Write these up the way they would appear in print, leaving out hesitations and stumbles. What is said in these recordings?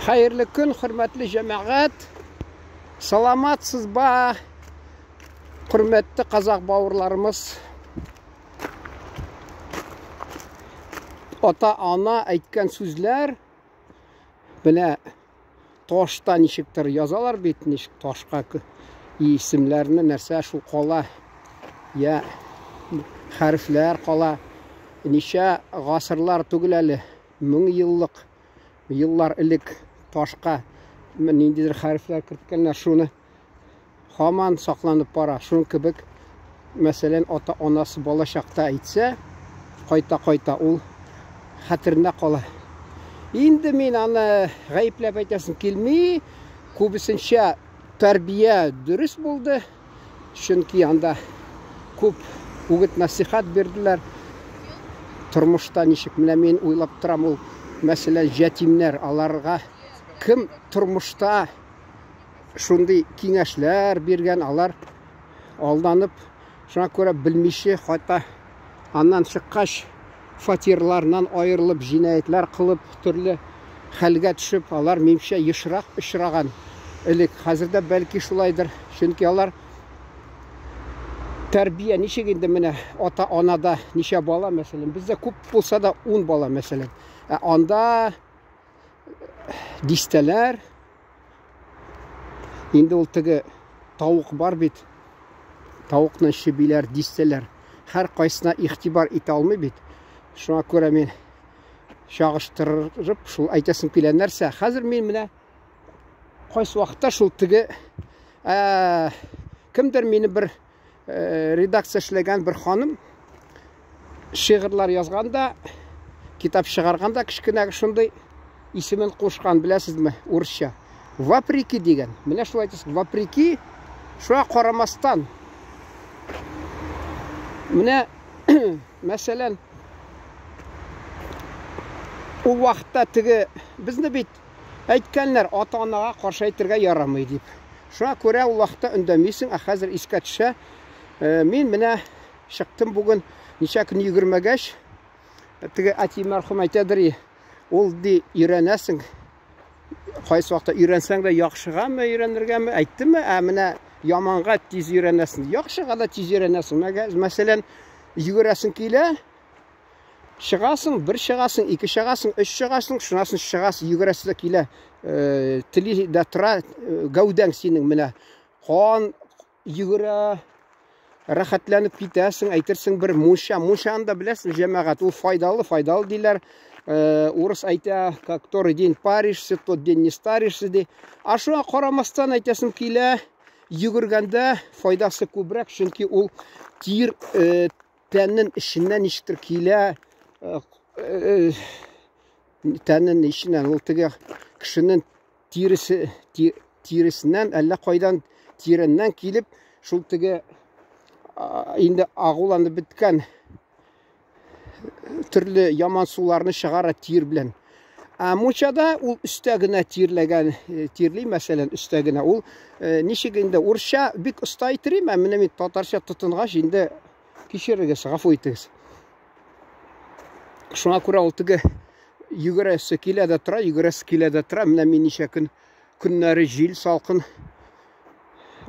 Hayırlı gün, hürmetli cemaat. Salamatsız ba, hürmetli Kazak bavurlarımız. Ota ana aytkan sözler bile toşta nişiktir yazalar bit nişik toşka isimlerini nerse şu kola ya harfler kola nişe gasırlar tügüleli 1000 yıllık yıllar ilik toşka nindidir harfler kirtkenler şunu haman saklanıp para şun kibik mesela ota anası bolaşakta aytsa qayta ul hatırına qala. Endi men ana g'ayblab aytasim kelmay, ko'pincha tarbiya durust bo'ldi. Chunki anda ko'p o'git nasihat berdilar. Turmushda nishik mina men o'ylab turam ul masalan yetimlar alarga kim turmushda shunday kengashlar bergan alar aldanıp shuna ko'ra bilmishi hatta andan chiqqach fatirlardan ayrılıp cinayetler kılıp türlü halga düşüp alar memşe yışırak ışıragan ilik hazırda belki şulaydır çünkü alar terbiye nişeginde mine ota anada nişe bala mesela bizde kup olsa da 10 bala mesela anda disteler indi ultıgı tavuk var bit tavukla şibiler disteler her kaysına ihtibar ite almay bit. Şuna göre men şağıştırıp şul aytasım kelen нәрсе. Hazır men mine qaysı vaqtda şul tigi kimdir meni bir redaksiya ishlagan bir xonim şiirlar yazganda, kitap çıgarganda kichkina shunday ismin qo'shgan bilasizmi o'rischa? Vapriki degan. Mine shu aytasiz, vapriki şuna qaramasdan mine masalan o vaqtda tigi bizni bit aytganlar ota-onaga qarshi aytirga yaramaydi deb. Shuna ko'ra o vaqtda undamaysan, hozir esga tusha. Men mina chiqdim bugun necha kun yugurmagash. Tigi ati marhum aytadir, ol de o'ranasan. Qaysi vaqtda o'ransang da yaxshigami, o'ranirgami aytdimi? Mina yomonga tez o'ranasan, yaxshiga da tez o'ranasan. Masalan, yugurasan kela шығасың, бір шығасың, екі шығасың, үш шығасың, шынасын шығасың, югіресі келе тілі да тұра гаудаң сенің міне қан югірі рахатланып кетесің, айтырсың бір мушаны да білесің жамағат, ол файдалы дейлер. Орыс айта, который день паришься, тот день не старишься де. А шуға қарамастан айтасың келе югіргенде файдасы көбірек, чөнки ол тир тәннің ішінен іштір келе тәннің ішінен ол тіге кішінің тирісінен әлі қойдан тирінен келіп шул тіге енді ағуланды біткен түрлі яман суларны шығара тир білен. Мучада ол үстәгіне тирлей, мәселен үстәгіне ол нешегінде орысша бик ұста айтырым, әміне мен татарша тұтынға жинді кешерігіз, ғафу етігіз. Шуңа көре ол тігі югіресі келеді тұра, міне мен неше күннәрі жел салқын.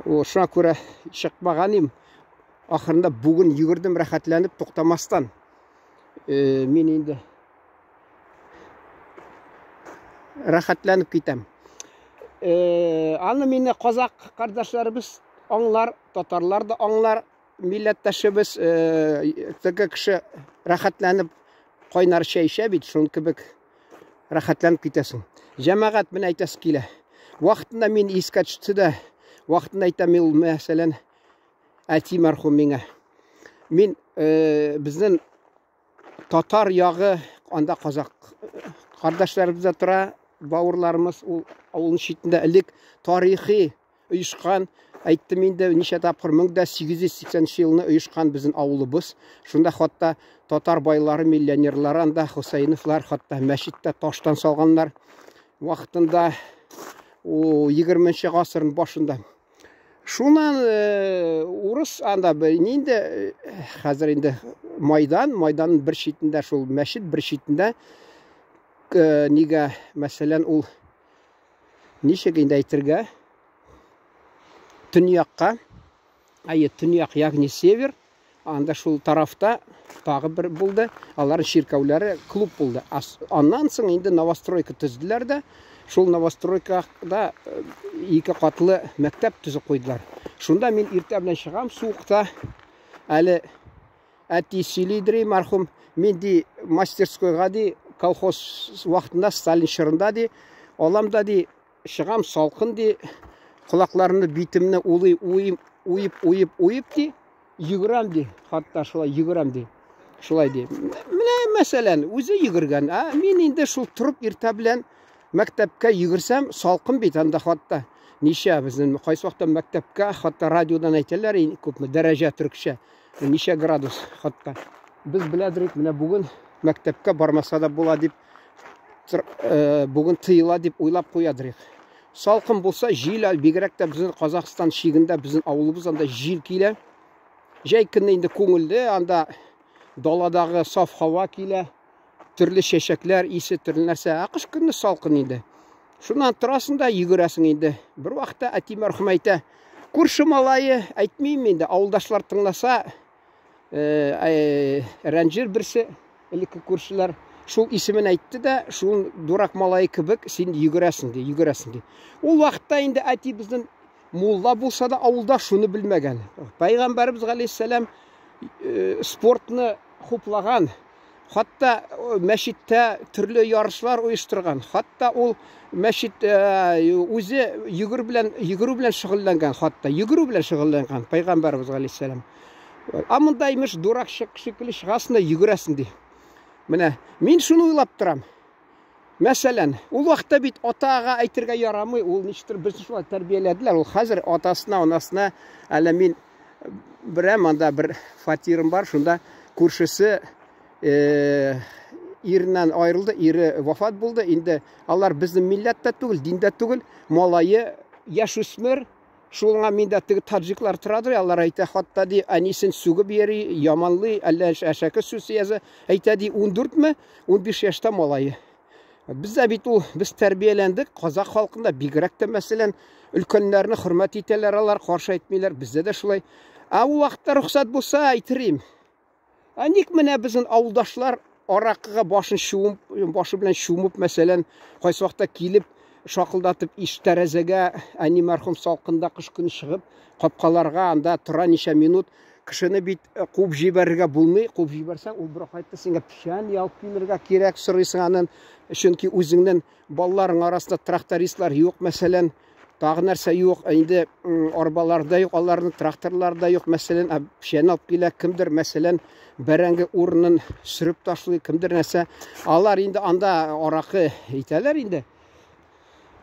Шуңа көре шықпағаным, ақырында бүгін югірдім рахатланып тоқтамастан. Мен енді рахатланып кетем. Аны мені қазақ қардашларыбыз аңлар, татарлар да аңлар, милләттәшебез тігі кіші рахатланып қойнар шәйшә бит, шун кебек рахатланып кетесің. Жамағат мен айтасы келе. Вақытында мен еске түсті де, вақытында айтам ел мәселен әти мархум меңе. Мен біздің татар яғы анда қазақ қардашларыбызда тұра, бауырларымыз ауылын шетінде ілік тарихи ұйышқан. Айтты менде неше тапқыр 1880 жылыны ұйышқан біздің ауылыбыз. Шында хатта татар байлары, миллионерлары, анда Хусайновлар, хатта мәшітті таштан салғанлар вақытында 20-ші ғасырын башында. Шунан орыс анда енді қазір енді майданның бір шетінде, шул мәшіт бір шетінде неге мәселен ол ничек инде әйтергә, төньякка, төньяк ягъни север, анда шул тарафта тагы бер булды. Алар ширкәүләре клуб булды. Аннан соң инде новостройка төздиләр дә, шул новостройкада 2 катлы мәктәп төзеп куйдылар. Шунда мин иртә белән чыгам, суыкта, әле әти сөйлидри мәрхүм, мин ди мастерскойга ди колхоз вакытында Сталин чорында ди, алам да ди, чыгам салкын ди, кулакларымны битемне уйып ди, йөгерәм ди, хатта шулай йөгерәм ди. Шулай ди. Менә мәсәлән, үзе йөгергән, мин инде шул турып иртә белән мәктәпкә йөгерсәм, салкын бит анда хатта. Ничә безнең кайсы вакытта мәктәпкә, хатта радиодан әйтәләр, күпме дәрәҗә төркчә, ничә градус хатта. Без беләдек, менә бүген мәктәпкә бармаса да була дип, бүген тыела дип уйлап куядыр. Салкын булса, җил, бигрәк тә безнең Казакстан шигендә, безнең авылыбыз анда җил килә. Җәй көнне инде күңелле, анда даладагы саф һава килә, төрле чәчәкләр, исе төрле нәрсә. Кыш көнне салкын инде. Шуннан торасың да йөгерәсең инде. Бер вакытта әти мәрхүм әйтә, күрше малае, әйтмим инде, авылдашлар тыңласа, рәнҗер берсе, элекке күршеләр, шул исемен әйтте дә, шул дурак малае кебек син йөгерәсең ди, йөгерәсең ди. Ул вакытта инде әти безнең мулла булса да авылда шуны белмәгән. Пайгамбарыбыз галейһиссәлам спортны хуплаган. Хатта мәчеттә төрле ярышлар оештырган. Хатта ул мәчет үзе йөгерү белән шөгыльләнгән, хатта йөгерү белән шөгыльләнгән Пайгамбарыбыз галейһиссәлам. Монда имеш дурак шикелле чыгасың да йөгерәсең ди. Менә мин шуны уйлап торам. Мәсәлән, ул вакытта бит атага әйтергә ярамый, ул ничектер безне шулай тәрбияләделәр. Ул хәзер атасына, анасына, әле мин анда бер фатирым бар, шунда күршесе иреннән аерылды, ире вафат булды. Инде алар безнең милләттә түгел, диндә түгел, малае яшүсмер, шулга миндә теге таҗиклар торадыр, алар әйтә, хатта ди, әнисен сүгеп йөри, яманлый, әллә әшәке сүз язы, әйтә ди, 14 15 яшьтә малае. Бездә бит ул, без тәрбияләндек, Казак халкында бигрәк тә мәсәлән, өлкәннәрне хөрмәт итәләр, алар каршы әйтмиләр, бездә дә шулай. Ул вакытта рөхсәт булса, әйтерим. Ник менә безнең авылдашлар аракыга башы белән шумып, мәсәлән, кайсы вакытта килеп, шакылдатып иш тәрәзәгә, әни мәрхүм салкында кыш көне чыгып, капкаларга анда тора ничә минут, кешене бит куып җибәрергә булмый, куып җибәрсәң, ул бер кайтты сиңа печән ялып килергә кирәк, сорыйсың аның, чөнки үзеңнең балаларың арасында трактористлар юк, мәсәлән, тагы нәрсә юк, инде арбаларда юк, аларның тракторларда юк, мәсәлән, печән алып килә, кемдер, мәсәлән, бәрәңге урынын сөреп ташлый, кемдер нәрсә, алар инде анда аракы әйтәләр инде.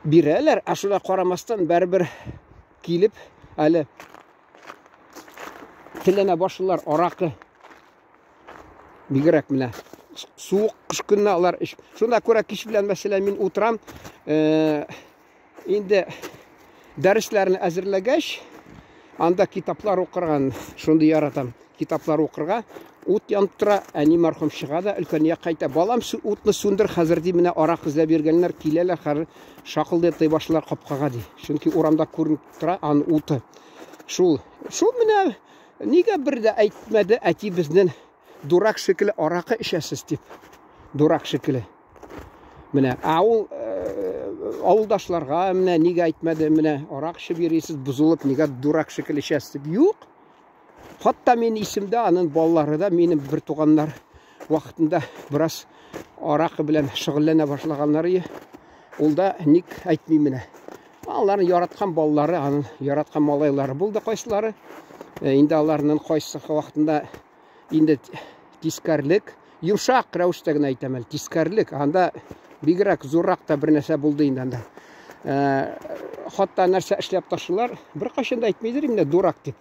Бирәләр, шулай карамастан бәрбер килеп, әле теленә башлар аракы. Бигрәк менә суык кыш көнне алар ич. Шунда күрә кич белән мәсәлән мин утырам, инде дәресләрне әзерләгәч, анда китаплар укырган, шундый яратам. Китаплар укырга, ут янып тора, әни мәрхүм чыга да, өлкән як кайта. Балам, утны сүндер, хәзер ди, менә арак эзләп йөргәннәр киләләр, хәзер шакылдый башлар капкага ди. Чөнки урамда күренеп тора, аны уты. Шул менә нигә бер дә әйтмәде, әти безнең дурак шикелле аракы эчәсез дип. Дурак шикелле. Менә ул авылдашларга менә нигә әйтмәде, менә арак эчеп йөрисез, бузылып, нигә дурак шикелле эчәсез дип. Юк. Хатта мен исемдә, аның балалары да, минем бер туганнар вакытында бераз аракы белән шөгыльләнә башлаганнары, ул да ник әйтми менә. Аларның яраткан балалары, аның яраткан малайлары булды кайсылары. Инде аларның кайсы вакытында инде тискәрлек, йомшак рәвештә генә әйтәм, тискәрлек, анда бигрәк зуррак та бер нәрсә булды инде анда. Хатта нәрсә эшләп ташлар, бер кайчан да әйтмидер инде дурак дип.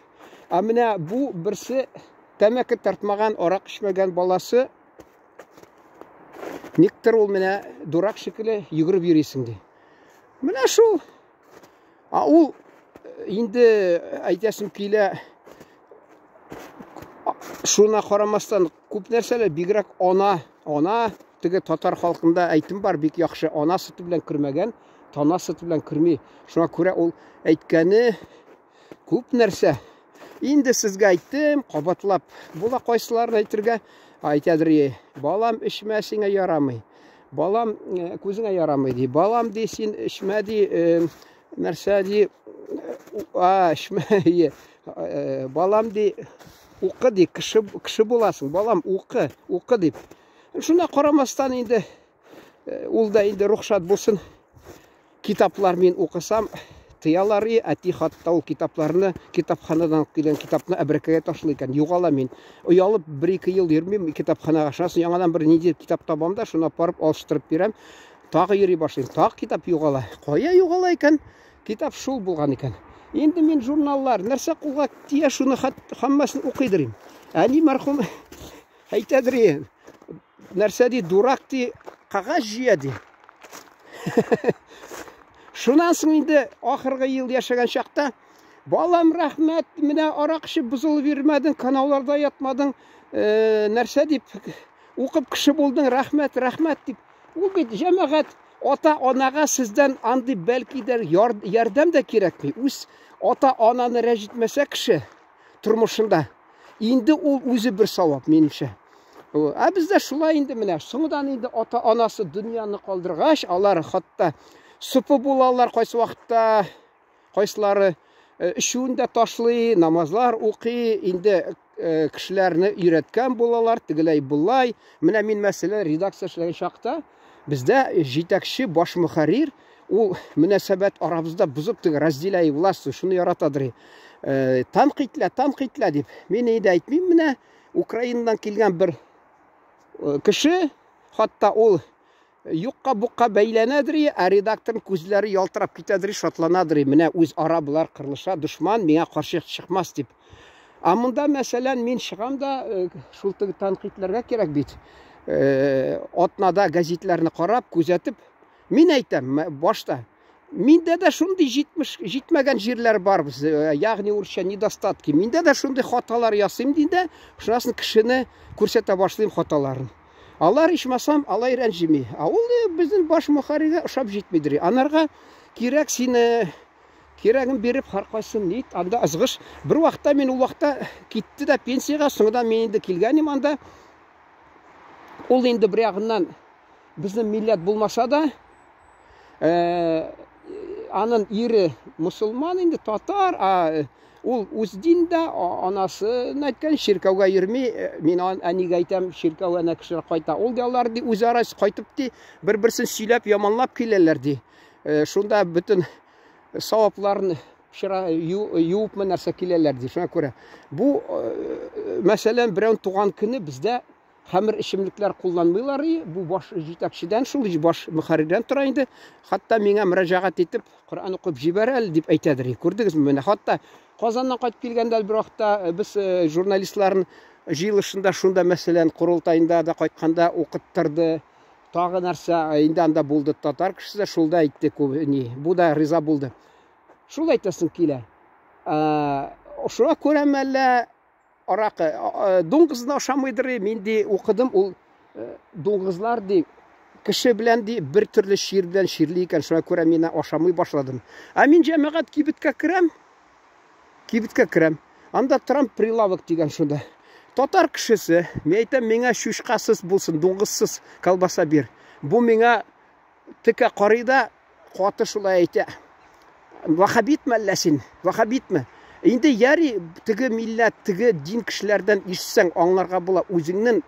Менә бу берсе тәмәке тартмаган, арак эчмәгән баласы, никтер ул менә дурак шикелле йөгереп йөрисең ди. Менә шул. Ул инде әйтәсем килә, шуна карамастан күп нәрсәләр бигрәк ана теге татар халкында әйтем бар, бик яхшы, ана сөте белән кермәгән, танасы белән керми. Шуңа күрә ул әйткәне күп нәрсә. Инде сезгә әйттем, кабатлап. Була кайсыларын әйтергә. Әйтәдер, балам эчмә, сиңа ярамый. Балам күзеңә ярамый ди. Балам ди, син эчмә ди, нәрсә ди, эчмә. Балам ди, укы ди, кеше буласың. Балам укы дип. Шуңа карамастан инде ул да инде рөхсәт булсын. Китаплар мин укысам, тыялар, әти хатта ул китапларны, китапханадан килгән китапны әбрәкәгә ташлый икән. Югала мин. Уялып 1-2 ел йөрмим китапханага. Шуңа яңадан бер ниндидер китап табам да, шуны апарып алыштырып бирәм. Тагы йөри башлыйм. Тагы китап югала. Кая югала икән? Китап шул булган икән. Инде мин журналлар, нәрсә кулга тия, шуны һәммәсен укыйдырым. Әни мәрхүм әйтәдер, нәрсә ди, дурак ди, кагаз җыя ди. Шуннан соң инде ахыргы ел яшәгән чакта, балам рәхмәт, менә арак эчеп бузылып йөрмәдең, канауларда ятмадың, нәрсә дип, укып кеше булдың, рәхмәт дип. Ул бит җәмәгать ата-анага сездән андый бәлкидер ярдәм дә кирәкми. Үз ата-ананы рәҗитмәсә кеше тормышында, инде ул үзе бер савап минемчә. Бездә шулай инде менә, соңдан инде ата-анасы дөньяны калдыргач, алар хатта супы булалар кайсы вакытта, кайсылары эчүендә ташлый, намазлар укый, инде кешеләрне өйрәткән булалар, тегеләй булай. Менә мин мәсәлән редакция эшләгән чакта, бездә җитәкче баш мөхәррир, ул мөнәсәбәт арабызда бузып теге разделяй власть, шуны яратадыр. Танкыйтла дип. Мин әйдә әйтмим, менә Украинадан килгән бер кеше, хатта ул юкка-букка бәйләнәдер, редакторның күзләре ялтырап китәдер, шатланадыр. Менә үз арабылар кырылыша, дошман миңа каршы чыкмас дип. Монда мәсәлән мин чыгам да, шул теге танкыйтларга кирәк бит. Атнада газетләрне карап, күзәтеп, мин әйтәм башта, миндә дә шундый җитмәгән җирләр бар, ягъни урысча недостатки. Миндә дә шундый хаталар ясыйм динде, шунасын кешене күрсәтә башлыйм хаталарын. Алар ичмасам, алай рәнҗими. Ул безнең баш мөхәрриргә ошап җитмидер. Анарга кирәк сине, кирәген биреп һәркайсын нит, анда ызгыш. Бер вакытта мин ул вакытта китте дә пенсияга, соңдан мин инде килгәнем анда. Ул инде бер ягыннан безнең милләт булмаса да, аның ире мусулман инде, татар, ул үз диндә, анасы әйткән ширкәүгә йөрми, мин әнигә әйтәм, ширкәү әнә кешеләр кайта. Ул диләр ди, үзара кайтып ди, бер-берсен сөйләп, яманлап киләләр ди. Шунда бөтен савапларын юып нәрсә киләләр ди. Шуңа күрә бу мәсәлән берәү туган көне бездә хәмер эчемлекләр кулланмыйлар, бу баш җитәкчедән, шул баш мөхәррирдән тора инде. Хатта миңа мөрәҗәгать итеп, Коръән укып җибәр әле дип әйтәдер. Күрдегезме? Менә хатта Казаннан кайтып килгәндә бер вакытта без журналистларның җыелышында, шунда мәсәлән курылтайында да кайтканда укыттырды. Тагы нәрсә инде анда булды, татар кешесе шулда әйтте, бу да риза булды. Шул әйтәсең килә. Шуңа күрә мәллә аракы, дуңгызны ашамыйдыр, мин ди укыдым, ул дуңгызлар ди кеше белән ди бер төрле шир белән ширли икән, шуңа күрә мин ашамый башладым. Мин җәмәгать кибеткә керәм. Анда торам, прилавок дигән шунда. Татар кешесе, мин әйтәм, миңа шушкасыз булсын, дуңгызсыз колбаса бир. Бу миңа текә карыйда каты шулай әйтә. Вахабитме әллә син? Вахабитме? Инде яри теге милләт, теге дин кешеләрдән ишсәң, аңларга була, үзеңнең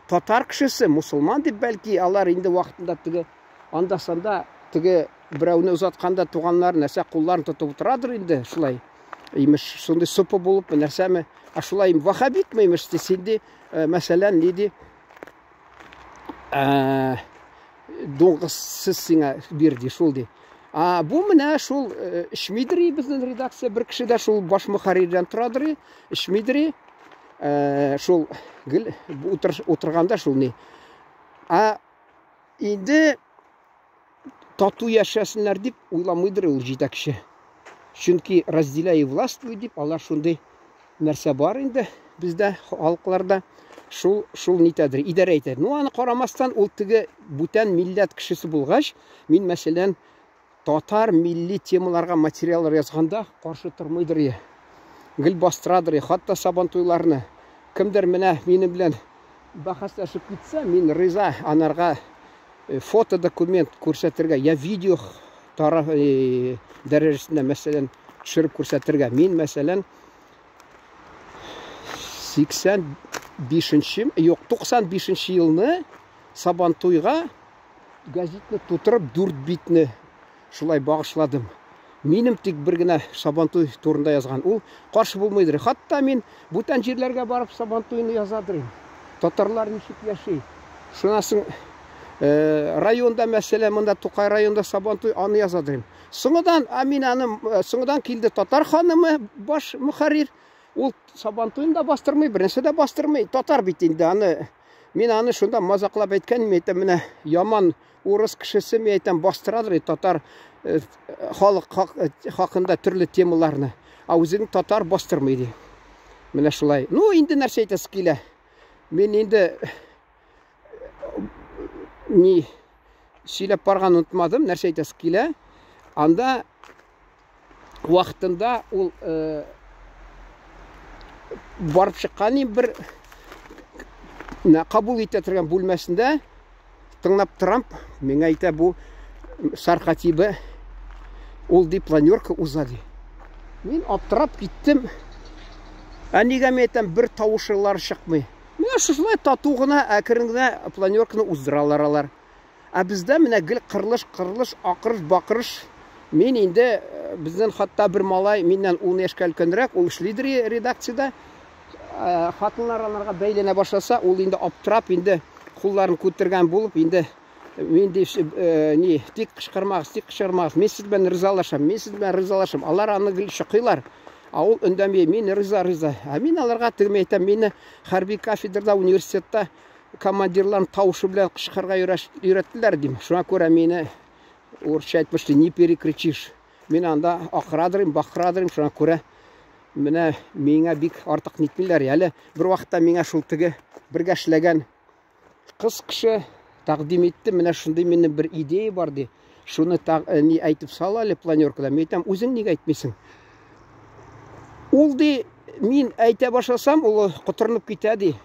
татар кешесе, мусулман дип бәлки, алар инде вакытында теге анда-санда теге берәүне узатканда туганнар нәрсә кулларын тотып утырадыр инде, шулай. Имеш, шундый супы булып, нәрсәме? Шулай вахабитме имеш, синде мәсәлән ниди? Дуңгызсыз сиңа бирди, шул ди. Бу менә шул эчмидер безнең редакция, бер кеше дә шул баш мөхәррирдән торадыр, эчмидер. Шул гел утырганда шул ни. Инде тату яшәсеннәр дип уйламыйдыр ул җитәкче. Чөнки разделяй властвуй дип, алар шундый нәрсә бар инде бездә халыкларда. Шул нитәдер, идарә итә. Аны карамастан ул теге бүтән милләт кешесе булгач, мин мәсәлән татар милли темаларга материаллар язганда каршы тормыйдыр. Гел бастырадыр. Хатта сабантуйларны кемдер менә минем белән бахаслашып китсә, мин риза анарга фото документ күрсәтергә, я видео дәрәҗәсендә мәсәлән төшереп күрсәтергә. Мин мәсәлән 95 елны Сабантуйга газетны тутырып 4 битне шулай багышладым. Минем тик бер генә Сабантуй турында язган. Ул каршы булмыйдыр. Хатта мин бүтән җирләргә барып Сабантуйны язадыр. Татарлар ничек яши? Шунасын районда мәсәлән, монда Тукай районда Сабантуй аны язадыр. Соңдан килде татар ханымы баш мөхәррир. Ул Сабантуйны да бастырмый, беренче дә бастырмый. Татар бит инде аны. Мин аны шунда мазаклап әйткәнмен, әйтәм, менә яман урыс кешесе ми әйтәм бастырадыр татар халык хакында төрле темаларны. Үзең татар бастырмый ди. Менә шулай. Ну, инде нәрсә әйтәсе килә. Мин инде сөйләп барган унытмадым, нәрсә әйтәсе килә. Анда вакытында ул барып чыккан бер кабул итә торган бүлмәсендә тыңлап торам. Миңа әйтә, бу Сархатибы ул ди планерка узады. Мин аптырап киттем. Нигә мен әйтәм, бер тавышлар чыкмый. Менә шулай тату гына әкрен генә планерканы уздыралар алар. Бездә менә гел кырлыш, акырыш, бакырыш. Мин инде безнең хатта бер малай миннән 10 яшькә өлкәнрәк, ул эшлидер редакциядә. Хатынлар аларга бәйләнә башласа, ул инде аптырап, инде кулларын күтәргән булып, инде мин тик кычкырмагыз, мен сез белән ризалашам, алар аны гел чыкыйлар. Ул өндәми, мин риза. Мин аларга тегме әйтәм, мине хәрби кафедрада университетта командирларны тавышы белән кычкырга өйрәттеләр дим. Шуңа күрә мине урысча әйтмешти, не перекричишь. Мин анда акырадырым, бакырадырым, шуңа күрә менә миңа бик артык нитмиләр. Әле бер вакытта миңа шул теге бергә эшләгән кыз кеше тәкъдим итте. Менә шундый минем бер идея бар ди. Шуны әйтеп сал әле планеркада. Мен әйтәм, үзең нигә әйтмисең? Ул ди, мин әйтә башласам, ул котырынып китә ди.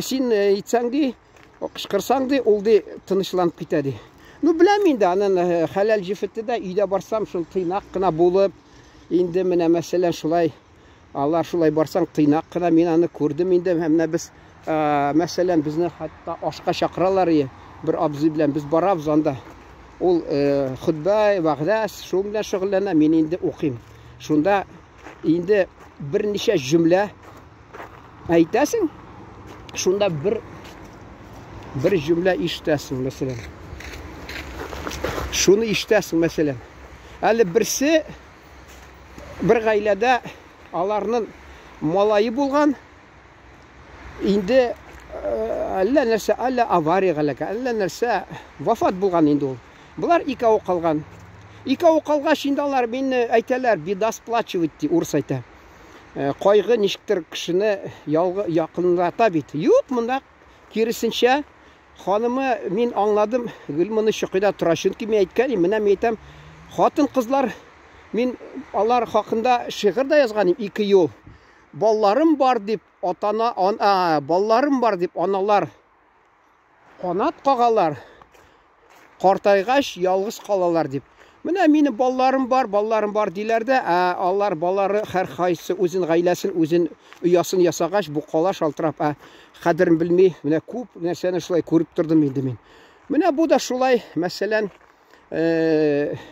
Син әйтсәң ди, кычкырсаң ди, ул ди тынычланып китә ди. Ну, беләм инде, аның хәләл җифетедә өйдә барсам, шул тыйнак кына булып, инде менә мәсәлән шулай, алар шулай барсаң тыйнак кына, мин аны күрдем инде. Менә без мәсәлән безне хатта ашка чакыралар, бер абзый белән без барабыз анда. Ул хутба, вәгъдәс, шул белән шөгыльләнә, мин инде укыйм. Шунда инде берничә җөмлә әйтәсең, шунда бер җөмлә ишетәсең мәсәлән. Шуны ишетәсең мәсәлән. Әле берсе бер гаиләдә аларның малайы булган, инде әллә нәрсә, әллә авария, әллә нәрсә вафат булган инде ул. Булар икәү калган. Икәү калгач инде алар мине әйтәләр, беда сплачивать ди, урыс әйтә. Кайгы ничектер кешене якынлата бит. Юк, монда киресенчә ханымы мин аңладым, гел моны чыкыйда тора. Чөнки мин әйткән, менә мен әйтәм, хатын кызлар, мин алар хакында шигырь да язган 2 ел. Балларым бар дип аналар канат кагалар. Картайгач ялгыз калалар дип. Менә минем балларым бар диләр дә, алар баллары һәр кайсы үзен гаиләсен, үзен уясын ясагач, бу кала шалтырап, кадерен белми, менә күп нәрсәне шулай күреп тордым инде мин. Менә бу да шулай, мәсәлән,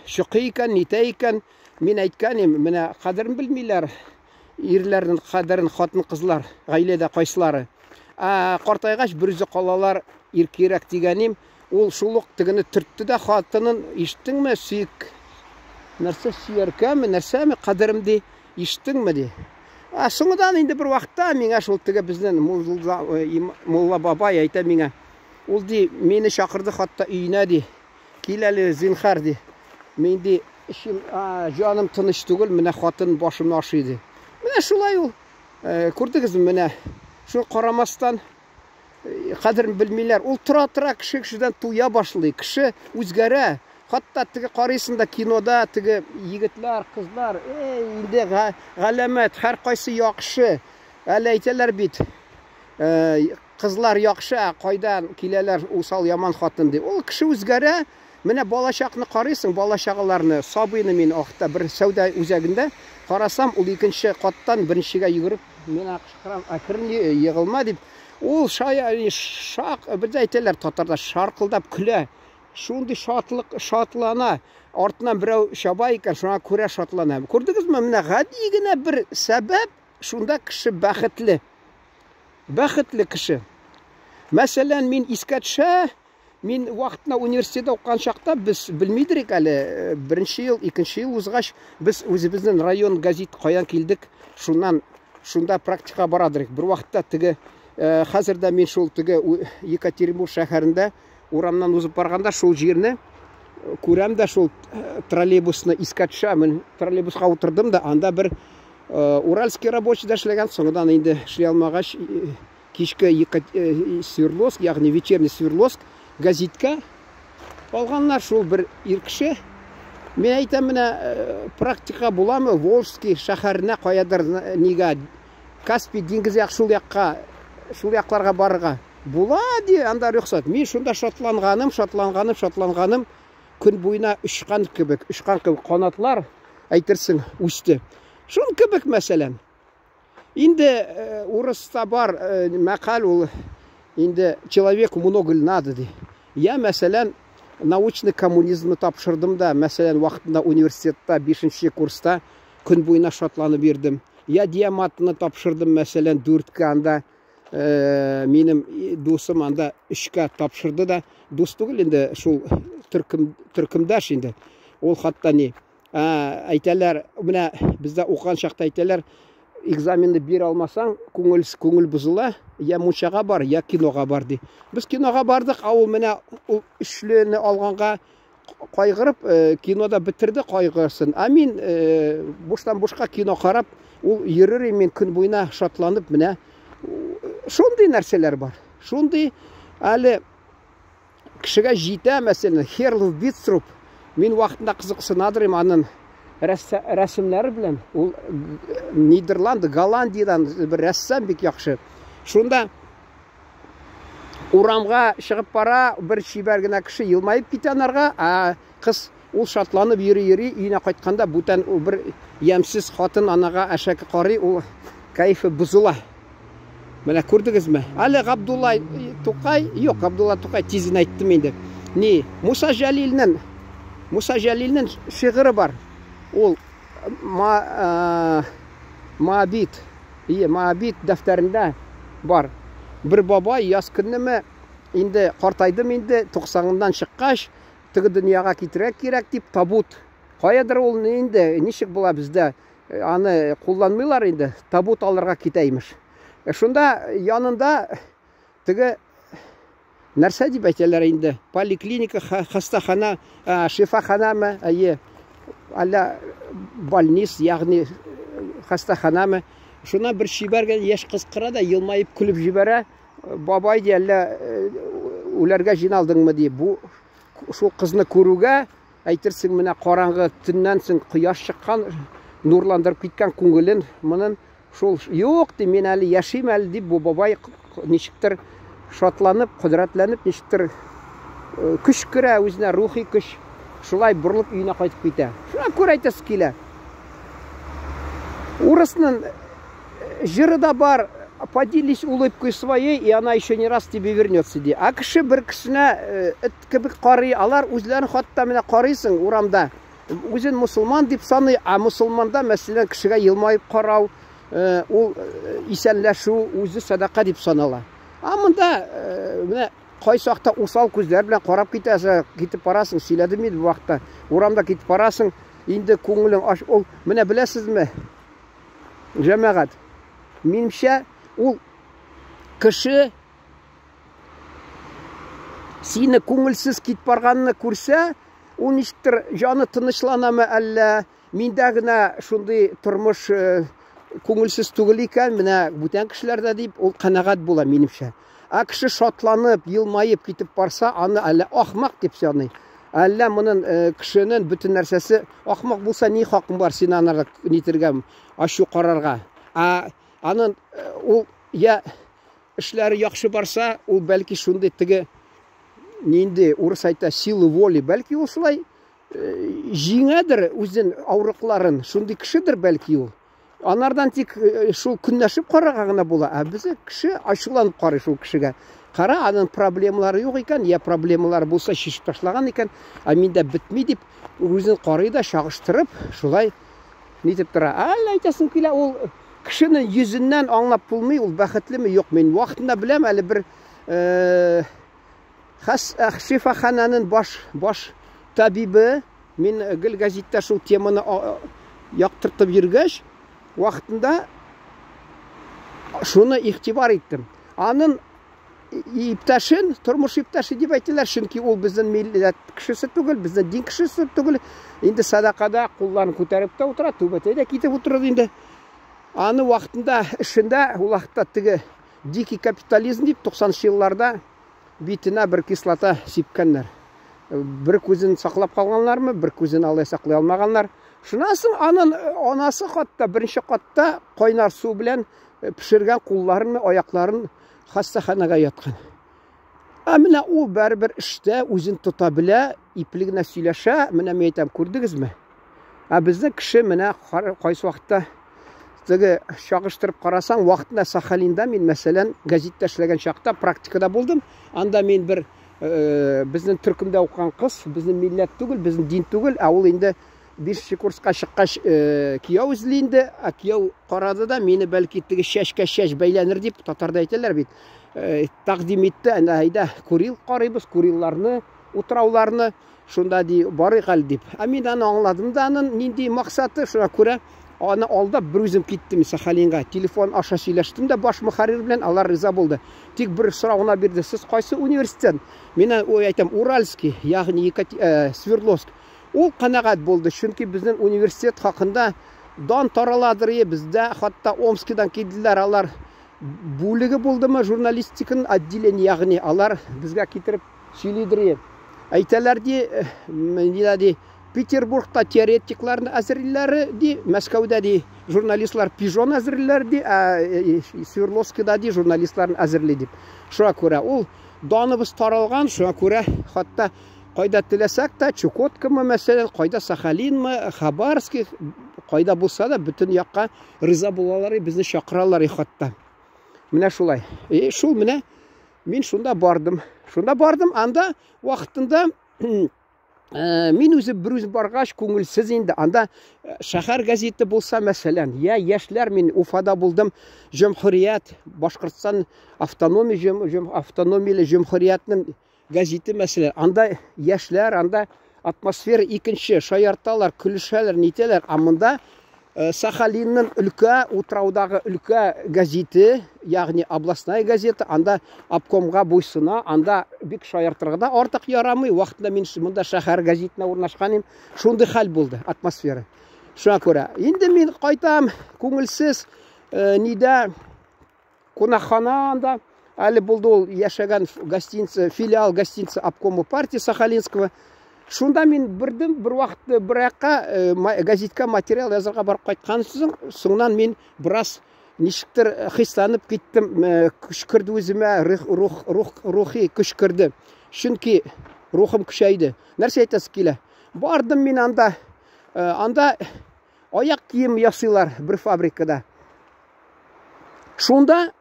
шуқый икән, нитә икән, мин әйткәнем, менә кадерен белмиләр. Ирләрнең кадерен хатын кызлар, гаиләдә кайсылары. Картайгач берүзе калалар, иркерәк дигәнем. Ул шулык тегене төртте дә хатынын, иштеңме, сөйк. Нәрсә сөяркәме, нәрсәме кадерем ди, иштеңме ди. Соңдан инде бер вакытта миңа шул теге безнең Мулла бабай әйтә миңа. Ул ди, мине чакырды хатта өенә ди. Кил әле зинхар ди. Мин ди, җаным тыныч түгел, менә хатын башымны ашый ди. Менә шулай ул. Күрдегезме, менә шул карамастан кадерен белмиләр. Ул тора кеше кешедән туя башлый. Кеше үзгәрә. Хатта теге карыйсың да кинода теге егетләр, кызлар, инде галәмәт, һәр кайсы яхшы. Әле әйтәләр бит, кызлар яхшы, кайдан киләләр усал яман хатын ди. Ул кеше үзгәрә. Менә балачакны карыйсың, балачагаларны, сабыйны мин ахта бер сәүдә үзәгендә карасам, ул икенче каттан беренчегә йөгереп, мен акшырам, акырын егылма дип. Ул шак, бездә әйтәләр татарда шаркылдап көлә. Шундый шатлана, артыннан берәү шаба икән, шуңа күрә шатлана. Күрдегезме, менә гади генә бер сәбәп, шунда кеше бәхетле. Бәхетле кеше. Мәсәлән, мин искә төшә, мин вакытна университетта укыган чакта без белмидек әле, беренче ел, икенче ел узгач, без үзебезнең район газет каян килдек, шунда практика барадыр. Бер вакытта теге хәзердә мин шул теге Екатеринбург шәһәрендә урамнан узып барганда шул җирне күрәм дә шул троллейбусны искә төшә. Мин троллейбуска утырдым да, анда бер Уральский рабочийда эшләгән, соңдан инде эшли алмагач кичке Свердловск, ягъни вечерний Свердловск газетка алганнар, шул бер ир кеше. Мен әйтәм, менә практика буламы Волжский шәһәренә каядыр нигә Каспий диңгезе шул якларга барырга була ди, анда рөхсәт. Мин шунда шатланганым, көн буена очкан кебек канатлар әйтерсең үсте. Шун кебек мәсәлән. Инде урыста бар мәкаль ул, инде человеку много надо ди. Я мәсәлән научный коммунизмны тапшырдым да, мәсәлән вакытында университетта 5-нче курста көн буена шатланып бирдем. Я диаматны тапшырдым, мәсәлән 4-кә, анда минем дусым анда 3-кә тапшырды да, дус түгел инде, шул төркемдәш инде. Ул хатта ни әйтәләр, менә бездә укыган чакта әйтәләр, экзаменны бир алмасаң, күңел бузыла, я мунчага бар, я кинога бар ди. Без кинога бардык, ул менә ул 3-лене алганга кайгырып, кинода битерде кайгырсын. Мин буштан-бушка кино карап, ул йөрер, мен көн буена шатланып, менә шундый нәрсәләр бар. Шундый әле кешегә җитә, мәсәлән, Херлов Битструп, мин вакытында кызыксынадыр аның рәсемләре белән. Ул Нидерланды, Голландиядан бер рәссам бик яхшы. Шунда урамга чыгып бара, бер чибәр генә кеше елмаеп китә анарга, кыз ул шатланып йөри, өенә кайтканда бүтән ул бер ямсыз хатын анага әшәке карый, ул кайфы бузыла. Менә күрдегезме? Әле Габдулла Тукай, юк, Габдулла Тукай тизен әйттем инде. Ни, Муса Җәлилнең шигыре бар. Ул Моабит дәфтәрендә бар. Бер бабай яз көннеме инде картайдым, инде 90-ндан чыккач, теге дөньяга китерәк кирәк дип табут. Каядыр ул инде, ничек була бездә, аны кулланмыйлар инде, табут алырга китәймеш. Шунда янында теге нәрсә дип әйтәләр инде, поликлиника, хастахана, шифаханамы, әллә больниц, ягъни хастаханамы. Шуна бер шибәргән яшь кыз кыра да, елмаеп күлеп җибәрә. Бабай ди, әллә үләргә җиналдыңмы ди. Бу шул кызны күрүгә, әйтерсең, менә караңгы төннән соң кояш чыккан, нурландырып киткән күңелен, моның шул юк ди, мен әле яшим әле дип, бу бабай ничектер шатланып, кудрәтләнеп, ничектер көч керә үзенә, рухи көч, шулай борылып өенә кайтып китә. Шуңа күрә әйтәсе килә. Урысның жыры да бар, поделись улыбкой своей, и она еще не раз тебе вернется ди. А кеше бер кешенә эт кебек карый, алар үзләрен хатта менә карыйсың урамда. Үзен мусулман дип саный, мусулманда мәсәлән кешегә елмаеп карау, ул исәнләшү, үзе садака дип санала. Монда менә кайсы вакытта усал күзләр белән карап китеп барасың, сөйләдем инде бу вакытта. Урамда китеп барасың, инде күңелең аш, ул менә беләсезме? Җәмәгать, минемчә, ул кеше сине күңелсез китеп барганны күрсә, ул ничектер җаны тынычланамы, әллә миндә генә шундый тормыш күңелсез түгел икән, менә бүтән кешеләрдә дип, ул канәгать була минемчә. Кеше шатланып, елмаеп китеп барса, аны әллә ахмак дип саный. Әллә моның кешенең бөтен нәрсәсе ахмак булса ни хакым бар син анарга нитергә, ашу карарга. Аның ул я эшләре яхшы барса, ул бәлки шундый теге нинди урыс әйтә силы воли, бәлки ул шулай җиңәдер үзен авырыкларын, шундый кешедер бәлки ул. Анардан тик шул көнләшеп карарга гына була. Без кеше ачуланып карый шул кешегә. Кара, аның проблемалары юк икән, я проблемалары булса шишеп ташлаган икән, миндә бетми дип үзен карый да чагыштырып, шулай нитеп тора. Әллә әйтәсең килә, ул кешенең йөзеннән аңлап булмый, ул бәхетлеме юк. Мин вакытында беләм, әле бер шифахананың баш табибы, мин гел газетта шул теманы яктыртып йөргәч, вакытында шуны игътибар иттем. Аның иптәшен, тормыш иптәше дип әйтәләр, чөнки ул безнең милләт кешесе түгел, безнең дин кешесе түгел. Инде садакада кулларын күтәреп тә утыра, түбәтәдә китеп утырыр инде. Аны вакытында эшендә, ул вакытта теге дикий капитализм дип 90-нчы елларда битенә бер кислота сипкәннәр. Бер күзен саклап калганнармы, бер күзен алай саклый алмаганнар. Шуннан соң аның анасы хатта беренче катта кайнар су белән пешергән кулларын, аякларын хастаханага яткан. Менә ул бер эштә үзен тота белә, иплегенә сөйләшә, менә мен әйтәм, күрдегезме? Безнең кеше менә кайсы вакытта теге чагыштырып карасаң, вакытында Сахалинда мин мәсәлән газетта эшләгән чакта практикада булдым. Анда мин бер безнең төркемдә укыган кыз, безнең милләт түгел, безнең дин түгел, ул инде 5-нче курска чыккач кияү эзли инде, кияү карады да мине бәлки теге чәчкә чәч бәйләнер дип татарда әйтәләр бит. Тәкъдим итте, әйдә Курил карыйбыз, Курилларны, утрауларны, шунда ди барыйк әле дип. Мин аны аңладым да, аның нинди максаты, шуңа күрә аны алдап бер үзем киттем Сахалинга. Телефон аша сөйләштем дә баш мөхәррир белән, алар риза булды. Тик бер сорауына бирде: "Сез кайсы университеттан?" Мин әйтәм: "Уральский, ягъни Свердловск." Ул канагать булды, чөнки безнең университет хакында дан тараладыр, бездә хатта Омскидан килделәр, алар бүлеге булдымы журналистиканың отделение, ягъни алар безгә китереп сөйлидер. Әйтәләр ди, Петербургта теоретикларны әзерләр ди, Мәскәүдә ди журналистлар пижон әзерләр ди, Свердловскида ди журналистларны әзерли дип. Шуңа күрә ул даныбыз таралган, шуңа күрә хатта кайда теләсәк тә, Чукоткамы мәсәлән, кайда Сахалинмы, Хабаровский, кайда булса да бөтен якка риза булалар, безне чакыралар хатта. Менә шулай. Шул менә мин шунда бардым. Анда вакытында мин үзе бер үз баргач күңелсез инде. Анда шәһәр газеты булса мәсәлән, я яшьләр, мин Уфада булдым, Җөмһүрият, Башкортстан автономияле Җөмһүриятның газеты мәсәлән. Анда яшьләр, анда атмосфера икенче, шаярталар, көлешәләр, нитәләр. Монда Сахалинның өлкә, утраудагы өлкә газеты, ягъни областная газета, анда обкомга буйсына, анда бик шаяртырга да артык ярамый. Вакытында мин монда шәһәр газетына урнашканым, шундый хәл булды, атмосфера. Шуңа күрә инде мин кайтам, күңелсез, нидә кунакхана анда әле булды ул яшәгән гостиница, филиал гостиница обкома партии Сахалинского. Шунда мин бирдем, бер вакытта биракка газетка материал язарга барып кайткан соңнан мин бераз ничектер хисланып киттем, күчкерде үземә, рухи күчкерде. Чөнки рухым күчәйде. Нәрсә әйтәсе килә? Бардым мин анда аяк кием ясыйлар бер фабрикада. Шунда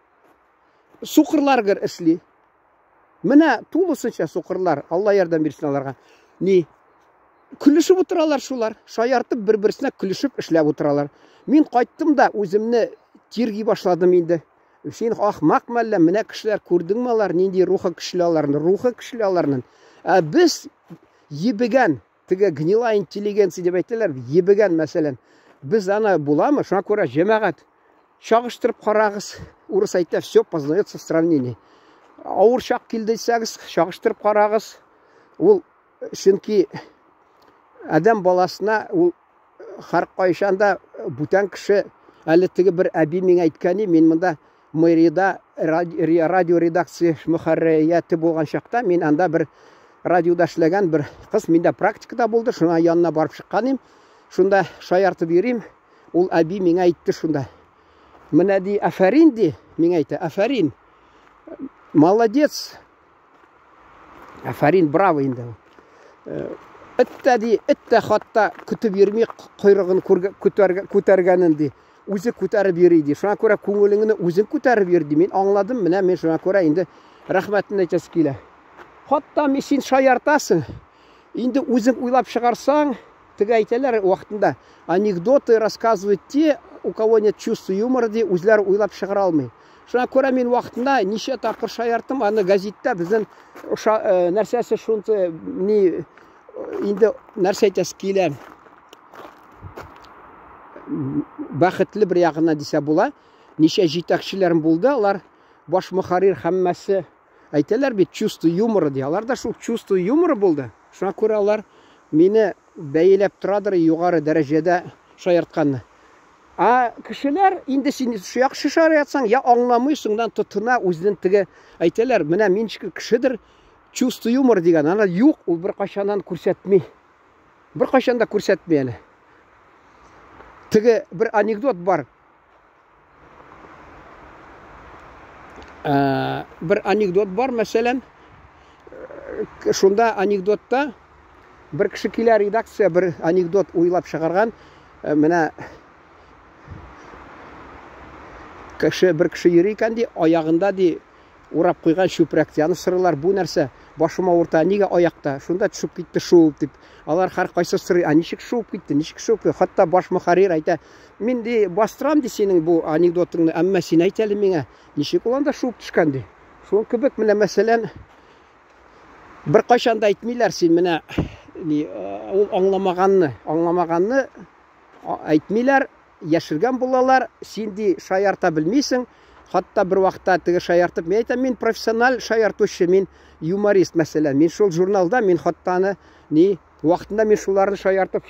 сукырлар эшли. Менә тулысынча сукырлар, Алла ярдәм бирсен аларга. Күлешеп утыралар шулар, шаяртып бер-берсенә күлешеп эшләп утыралар. Мин кайттым да үземне тирги башладым инде. Син ахмакмы әллә, менә кешеләр күрдеңме алар, нинди рухы кешеләр аларның. Без ебегән, теге гнила интеллигенция дип әйтәләр, ебегән мәсәлән. Без аны буламы? Шуңа күрә җәмәгать чагыштырып карагыз. Урыс әйтә, все познается в сравнении. Авыр чак килдесәгез, чагыштырып карагыз. Ул чөнки адам баласына ул һәр кайчанда бүтән кеше, әле теге бер әби миңа әйткәни, мин монда мэрияда радио редакция мөхәррияте булган чакта, мин анда бер радиода эшләгән бер кыз миндә практикада булды. Шуңа янына барып чыкканым. Шунда шаяртып йөрим. Ул әби миңа әйтте шунда. Менә ди, афарин ди, миңа әйтә, афарин. Молодец. Афарин, браво инде. Эттә ди, эттә хатта көтеп йөрми койрыгын күтәргәнен ди. Үзе күтәреп йөри ди. Шуңа күрә күңелеңне үзең күтәреп йөр ди. Мин аңладым, менә мен шуңа күрә инде рәхмәтен әйтәсе килә. Хатта мен син шаяртасың. Инде үзең уйлап чыгарсаң, теге әйтәләр вакытында, анекдоты рассказывают те, у кого нет чувства юмора ди, үзләре уйлап чыгара алмый. Шуңа күрә мин вакытында ничә тапкыр шаярттым, аны газеттә безнең нәрсәсе шунты ни инде нәрсә әйтәсе килә. Бәхетле бер ягына дисә була. Ничә җитәкчеләрем булды, алар баш мөхәррир һәммәсе әйтәләр бит чувство юмора ди. Аларда шул чувство юмора булды. Шуңа күрә алар мине бәйләп торадыр югары дәрәҗәдә шаяртканны. Кешеләр инде син яхшы шаяртсаң, я аңламыйсыңдан тотына үзенең теге әйтәләр, менә мин кешедер чувство юмора дигән. Аны юк, ул бер кайчаннан күрсәтми. Бер кайчан да күрсәтми әле. Теге бер анекдот бар. Бер анекдот бар, мәсәлән, шунда анекдотта бер кеше килә редакция бер анекдот уйлап чыгарган. Менә бер кеше йөри икән ди, аягында ди урап куйган чүпрәк. Аны сырылар, бу нәрсә башыма урта, нигә аякта? Шунда төшеп китте шуып дип. Алар һәр кайсы сырый, ничек шуып китте, ничек шуып? Хатта баш мөхәррир әйтә, мин ди бастырам ди синең бу анекдотыңны, әмма син әйт әле миңа, ничек ул анда шуып төшкән ди. Шул кебек менә мәсәлән бер кайчан да әйтмиләр син менә ул аңламаганны әйтмиләр, яшергән булалар, син ди шаярта белмисең. Хатта бер вакытта теге шаяртып, мен әйтәм, мин профессиональ шаяртучы, мин юморист мәсәлән. Мин шул журналда, мин хаттаны вакытында мин шуларны шаяртып,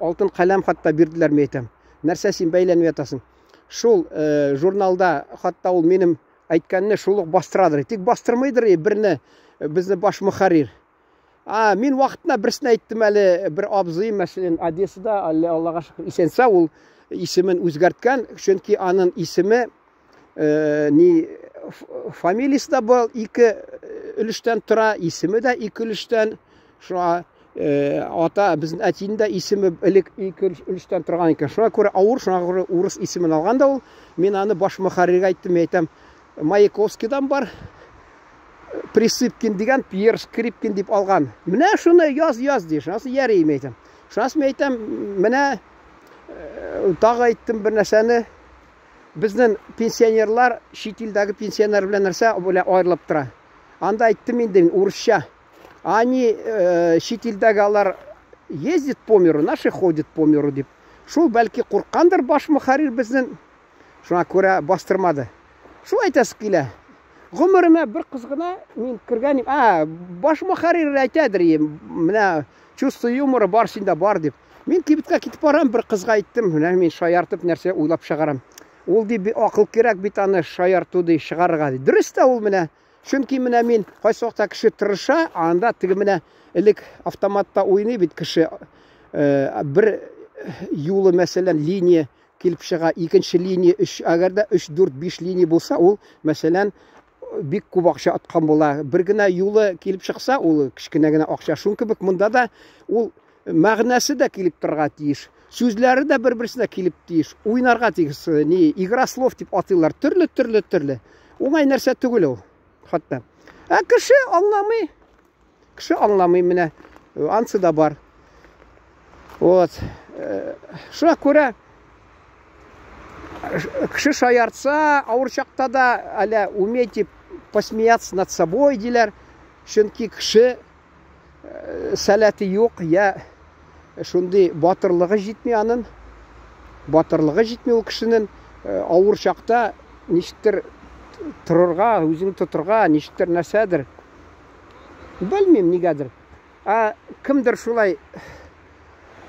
алтын каләм хатта бирделәр, мен әйтәм. Нәрсә син бәйләнеп ятасың? Шул журналда хатта ул минем әйткәнне шул ук бастырадыр. Тик бастырмыйдыр берне безне баш мөхәррир. Мин вакытында берсенә әйттем әле, бер абзый мәсәлән Одессада, Аллага шөкер, исәнсә, ул исемен үзгәрткән, чөнки аның исеме фамилиясе да был ике өлештән тора, исеме дә ике өлештән. Шуңа ата безнең әтинең дә исеме элек ике өлештән торган икән. Шуңа күрә авыр, шуңа күрә урыс исемен алган да ул. Мин аны баш мөхәрриргә әйттем, әйтәм, Маяковскийдан бар, Присыпкин дигән Пьер Скрипкин дип алган. Менә шуны яз ди. Шунысы ярый, әйтәм. Шунысы әйтәм, менә тагы әйттем бер нәрсәне. Безнең пенсионерлар чит илдәге пенсионер белән нәрсә аерылып тора. Анда әйттем инде урысча. Они чит илдәге алар ездит по миру, наши ходят по миру дип. Шул бәлки курккандыр баш мөхәррир безнең. Шуңа күрә бастырмады. Шул әйтәсе килә. Гомеремә бер кыз гына мин кергәнем, баш мөхәррир әйтәдер, менә чувство юмора бар синдә бар дип. Мин кибеткә китеп барам, бер кызга әйттем, менә мин шаяртып нәрсә уйлап чыгарам. Ул ди акыл кирәк бит аны шаярту ди чыгарырга ди. Дөрес тә ул менә. Чөнки менә мин кайсы вакытта кеше тырыша, анда теге менә элек автоматта уйный бит кеше. Бер юлы мәсәлән линия килеп чыга, икенче линия 3, әгәр дә 3, 4, 5 линия булса, ул мәсәлән бик күп акча аткан була. Бер генә юлы килеп чыкса, ул кичкенә генә акча. Шун кебек монда да ул мәгънәсе дә килеп торырга тиеш. Сүзләре дә бер-берсенә килеп тиеш. Уйнарга тиеш. Игра слов дип атыйлар. Төрле. Уңай нәрсә түгел ул. Хатта. Кеше аңламый менә. Ансы да бар. Вот. Шуңа күрә кеше шаяртса, авыр чакта да әле умейте посмеяться над собой диләр. Чөнки кеше сәләте юк, я шундый батырлыгы җитми аның. Батырлыгы җитми ул кешенең авыр чакта ничектер торырга, үзен тотырга, ничектер нәрсәдер. Белмим нигәдер. Кемдер шулай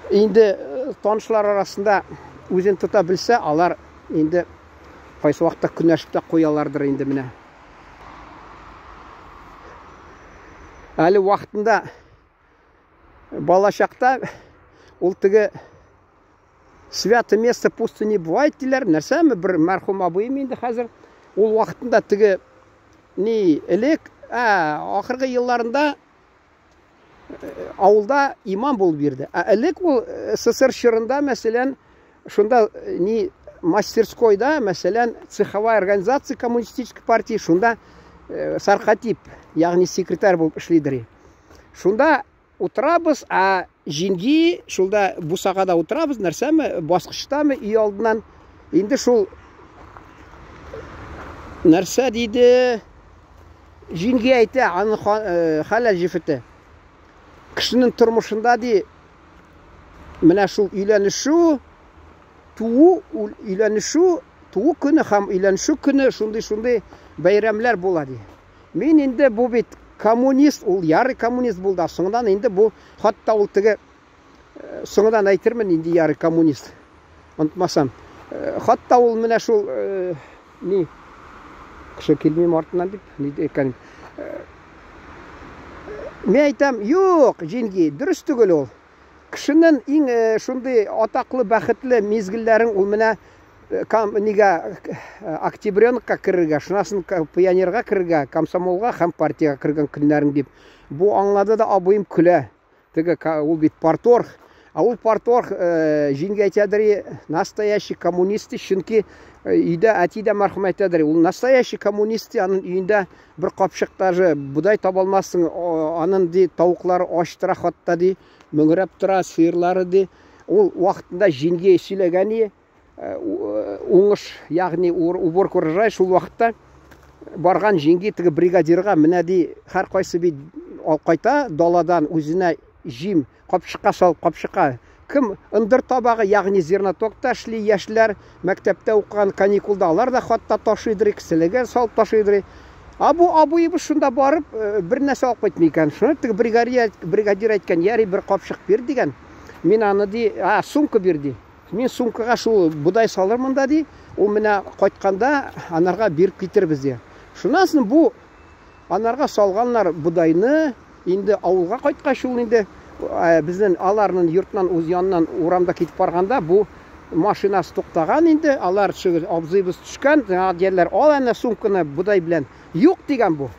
инде танышлар арасында үзен тота белсә, алар инде кайсы вакытта көнәшеп тә куялардыр инде менә. әлі уақытында бала шақта ол тігі свято место пусто не бывает дейлер, нәрсәмі бір мәрхум абайым енді қазір ол уақытында тігі не әлек ақырғы елларында ауылда имам болып берді. Әлек ол СССР шырында мәселен шында не мастерскойда мәселен цеховая организация коммунистической партии шында сарқатип, яғни секретарь болып ішлейдірі. Шында отырабыз, жеңге шулда бусағада отырабыз, нәрсәмі басқыштамы үй алдынан. Енді шул нәрсә дейді, жеңге әйті, аны халал жефеті. Кішінің тұрмышында де, міне шул үйленішу, туу күні, хам үйленішу күні, шундай байрамлар болады. Мен енді бұл бет коммунист, ол яры коммунист болды. Соңдан енді бұл хатта ол тігі соңдан айтырмын енді яры коммунист. Ұнтмасам. Хатта ол міне шул не кіші келмейм артынан деп не екенім. Мен айтам, жоқ, жеңге, дұрыс түгіл ол. Кішінің ең шундай атақлы бақытлы мезгілдерін ол міне октябренокқа кіріге, шынасын пионерға кіріге, комсомолға, хам партияға кірген күнлерін деп. Бұл аңлады да абайым күлі. Тігі ол бет парторг. Ол парторг жеңге айтадыры настоящий коммунисті, шынки үйді әтейді марқым айтадыры. Ол настоящий коммунисті, анын үйінде бір қапшықтары бұдай табалмасын, анын де тауықлары аштыра қатта де, мүңіріп тұра сиырлары де. Ол уақытында жеңге сөйлегені оңыш, яғни уборка урожай, шул уақытта барған жеңге тігі бригадирға мінә де қар қайсы бей қайта даладан өзіне жем қапшыққа салып, қапшыққа кім ындыр табағы, яғни зернатокта шли яшілер, мәктепте оқыған каникулда алар да қатта ташыдыры, кісіліге салып ташыдыры. Абуйыбы шында барып, бір нәрсе алып қайтмай екен. Шыны тігі бригадир айтқан, яри бір қапшық бер деген. Мен аны де, сумка берді. Мен сумкаға шул бұдай салырмын да де, ол мені қайтқанда анарға беріп кетер бізде. Шынасын бұл анарға салғанлар бұдайны, енді ауылға қайтқа шул енді біздің аларының юртынан өз янынан урамда кетіп барғанда бұл машинасы тоқтаған енді, алар абзыйбыз түшкен, дерлер, ал әне сумканы бұдай білен, жоқ деген бұл.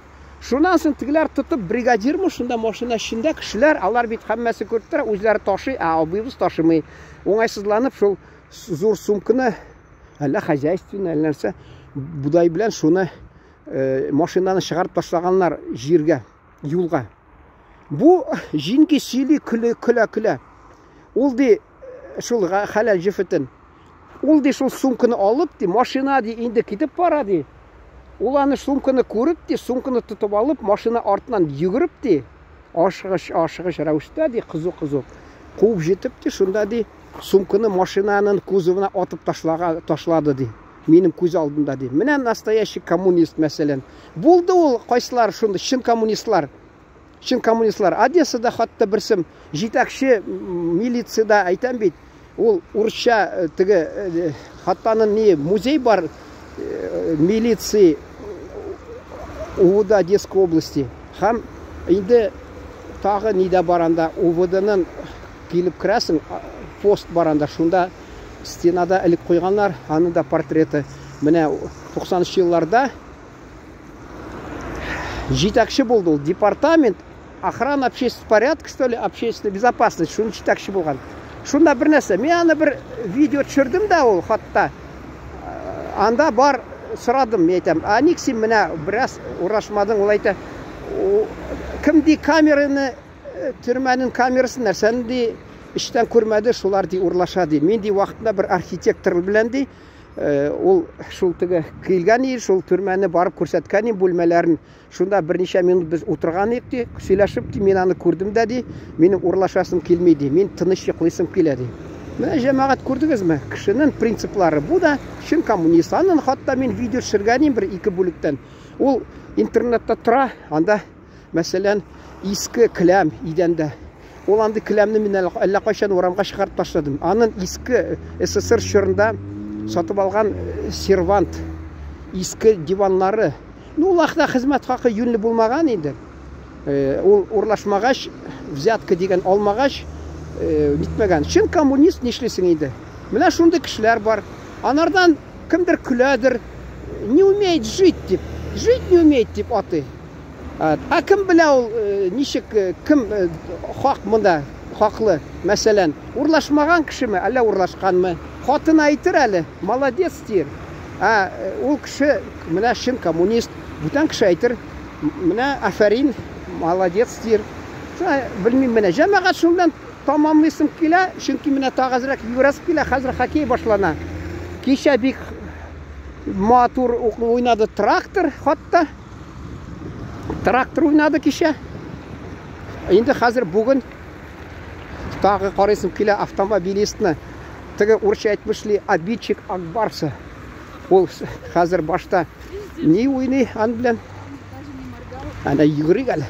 Шунан тігілер тұтып бригадирмі, шында машина ішінде кішілер, алар бет қаммәсі көрттір, өзлері ташы, абзыйбыз ташымай. Оңайсызланып, шул зор сумканы, әлі хозяйствен, әлі нәрсе, бұдай білен шуны машинаны шығарып ташлағанлар жерге, юлға. Бұл жеңге сөйлей күлі. Ол де шул халал жефетін. Ол де шул сумканы алып, машина де енді кетіп барады. Ол аны сумканы көріп, сумканы тұтып алып, машина артынан жүгіріп, ашығыш рәуішті, қызу. Қуып жетіп, шында де сумканы машинаның көзівіне атып ташлады. Менің көз алдында де. Менен настоящий коммунист мәселен. Болды ол қайсылар шында, шын коммунистлар. Одессада хатта бірсім жетекші милицияда айтам бейт. Ол орысша тігі хаттанын не музей бар милиции Увода Одесской области. Хам енді тағы неде баранда УВД-нің келіп кірәсің пост баранда шunda стенада іліп қойғанлар, аны да портреті. Міне 90-шы жылларда жетекші болды ол департамент охрана общественного порядка, что ли, общественной безопасности, шуны жетекші болған. Шunda бір нәрсе, мен аны бір видео түсірдім да ол хатта. Анда бар сұрадым, мен айтам, нексен міне біраз урашмадың, ол айта, кімді камераны, түрменің камерасын нәрсәнді іштен көрмеді, шулар дей ұрлашады. Мен дей уақытында бір архитектор біләнді, ол шул тігі келген ел, шул түрмені барып көрсеткен ел бөлмелерін. Шunda бірнеше минут біз отырған екті, сөйлешіп, мен аны көрдім дәді, менің ұрлашасым келмейді, мен тыныш еқлайсым келеді. Міне жамағат көрдіңіз ме? Кішінің принциплары. Бұл да шын коммунист. Анын хатта мен видео түсіргенім бір 2 бөліктен. Ол интернетте тұра, анда мәселен ескі кілем иденді. Ол анды кілемні мен әлі қайшан орамға шығарып ташладым. Анын ескі СССР шырында сатып алған сервант, ескі диванлары. Ол ақта қызмет хақы юнлі болмаған енді. Ул урлашмагач, взятка деген алмагач, нитмәгән. Шын коммунист нишлесең инде? Менә шундый кешеләр бар. Анардан кемдер көләдер, не умеет жить дип. Жить не умеет дип аты. Кем белә ул ничек, кем хак монда, хаклы? Мәсәлән, урлашмаган кешеме, әллә урлашканмы? Хатын әйтер әле, молодец дир. Ул кеше менә шын коммунист. Бүтән кеше әйтер, менә афәрин, молодец дир. Белмим, менә җәмәгать шундан тамамлыйсым килә, чөнки менә тагызрак юрас килә, хәзер хоккей башлана. Кичә бик матур уйнады трактор, хатта. Трактор уйнады кичә. Инде хәзер бүген тагы карыйсым килә автомобилистны. Теге урысча әйтмешли, обидчик Акбарсы. Ул хәзер башта ни уйный ан белән? Ана йөгрик әле.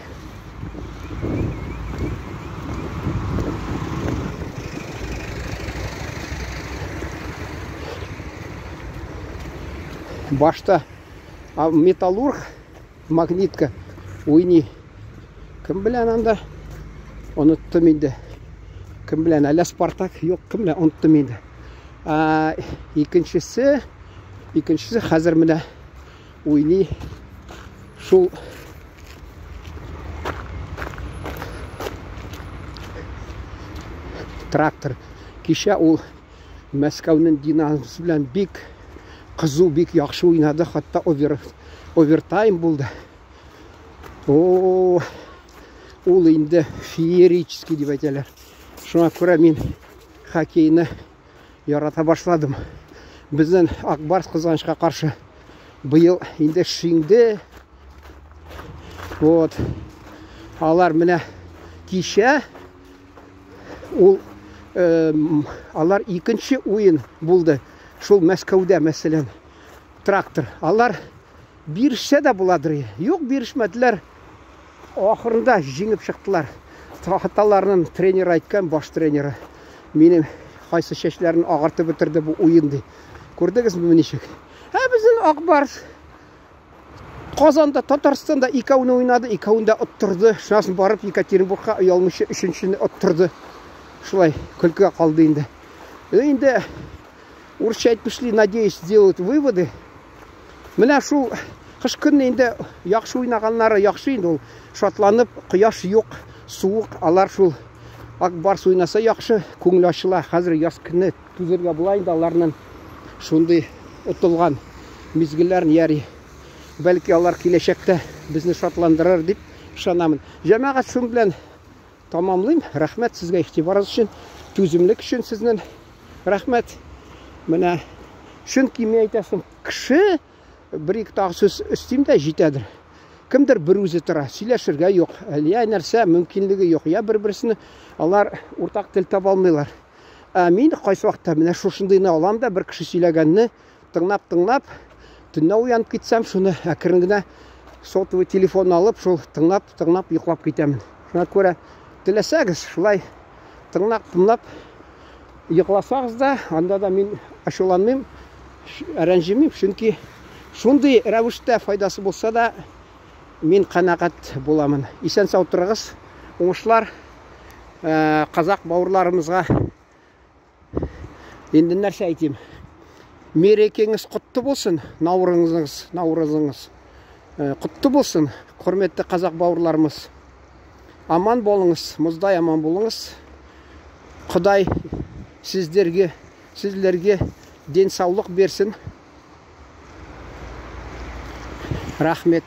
Башта металлург, магнитка уйный. Кем белән анда? Оныттым инде. Кем белән? Әллә Спартак? Юк, кем белән? Оныттым инде. Икенчесе хәзер менә уйный. Шул трактор. Кичә ул Мәскәүнең Динамосы белән бик кызу, бик яхшы уйнады, хатта овертайм булды. Ул инде феерический дип әйтәләр. Шуңа күрә мин хоккейны ярата башладым. Безнең Акбарс кызганычка каршы быел инде шиңде. Вот. Алар менә кичә алар икенче уен булды. Шул Мәскәүдә, мәсәлән, трактор. Алар бирешсә дә буладыр. Юк, бирешмәделәр. Ахырында җиңеп чыктылар. Хаталарның тренеры әйткән, баш тренеры. Минем кайсы чәчләрен агартып бетерде бу уенды. Күрдегезме ничек? Безнең Акбарс Казанда, Татарстанда икәүне уйнады, икәүндә оттырды. Шунасын барып Екатеринбургка оялмыйча өченчене оттырды. Шулай көлкегә калды инде. Инде урысча әйтмешли, надеюсь, сделают выводы. Менә шул кыш көнне инде яхшы уйнаганнары яхшы инде, ул шатланып, кояш юк, суык, алар шул Акбарс уйнаса яхшы, күңел ачыла. Хәзер яз көнне түзәргә була инде аларның шундый утылган мизгелләрен яри. Бәлки алар киләчәктә безне шатландырыр дип ышанамын. Җәмәгать шун белән тамамлыйм. Рәхмәт сезгә игътибарыгыз өчен, түземлек өчен сезнең рәхмәт. Менә чөнки мин әйтәсем, кеше бер-ике тагы сүз өстим дә җитәдер. Кемдер бер үзе тора, сөйләшергә юк, әллә нәрсә мөмкинлеге юк. Я бер-берсенә алар уртак тел таба алмыйлар. Мин кайсы вакытта менә шушындыйны алам да, бер кеше сөйләгәнне тыңлап, төнлә уянып китсәм, шуны әкрен генә сотовый телефон алып, шул тыңлап йоклап китәмен. Шуңа күрә теләсәгез, шулай тыңлап йокласагыз да, анда да мин ачуланмыйм, рәнҗимим, чөнки шундый рәвештә файдасы булса да, мин канәгать буламын. Исән сау торыгыз, уңышлар казак бауырларымызга. Инде нәрсә әйтим? Мерекеңез кутты булсын, наурызыңыз кутты булсын, хөрмәтле казак бауырларымыз. Аман болыңыз, муздай аман болыңыз. Құдай sizlerge den sağlık versin. Rahmet.